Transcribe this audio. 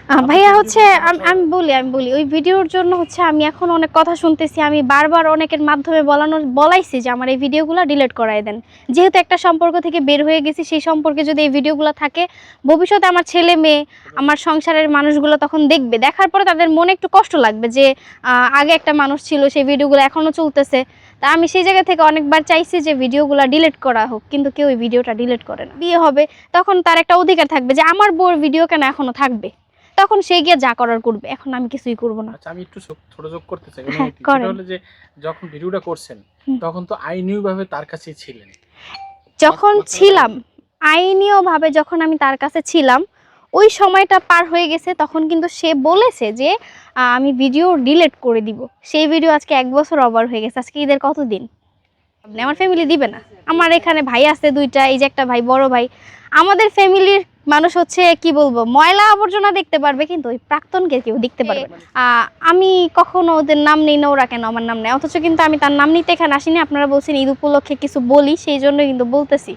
ভাইয়া হচ্ছে আমি বলি ওই ভিডিওর জন্য হচ্ছে আমি এখন অনেক কথা শুনতেছি। আমি বারবার অনেকের মাধ্যমে বলাইছি যে আমার এই ভিডিওগুলো ডিলিট করায় দেন। যেহেতু একটা সম্পর্ক থেকে বের হয়ে গেছি, সেই সম্পর্কে যদি এই ভিডিওগুলো থাকে, ভবিষ্যতে আমার ছেলে মেয়ে, আমার সংসারের মানুষগুলো তখন দেখবে, দেখার পরে তাদের মনে একটু কষ্ট লাগবে যে আগে একটা মানুষ ছিল, সেই ভিডিওগুলো এখনো চলতেছে। তা আমি সেই জায়গা থেকে অনেকবার চাইছি যে ভিডিওগুলো ডিলিট করা হোক, কিন্তু কেউ ওই ভিডিওটা ডিলিট করে না। বিয়ে হবে তখন তার একটা অধিকার থাকবে যে আমার বউর ভিডিও কেন এখনো থাকবে, তখন সে গিয়ে যা করার করবে। এখন আমি কিছুই করব না। আচ্ছা, আমি একটু ছোট যোগ করতে চাই। হ্যাঁ, সেটা করেন। হলো যে যখন ভিডিওটা করছেন তখন তো আইনিভাবে তার কাছেই ছিলেন। যখন ছিলাম আইনীয়ভাবে, যখন আমি তার কাছে ছিলাম, ওই সময়টা পার হয়ে গেছে। তখন কিন্তু সে বলেছে যে আমি ভিডিও ডিলিট করে দিব। সেই ভিডিও আজকে 1 বছর ওভার হয়ে গেছে। আজকে ঈদের কতদিন? আমার ফ্যামিলি দিবে না। আমার এখানে ভাই আছে 2টা, এই যে একটা ভাই, বড় ভাই। আমাদের ফ্যামিলির মানুষ হচ্ছে কি বলবো, ময়লা আবর্জনা দেখতে পারবে, কিন্তু ওই প্রাক্তনকে কেউ দেখতে পারবে না। আমি কখনো ওদের নাম নেই না, ওরা কেন আমার নাম নেয়? অথচ কিন্তু আমি তার নাম নিতে এখানে আসিনি। আপনারা বলছেন ঈদ উপলক্ষে কিছু বলি, সেই জন্য কিন্তু বলতেছি।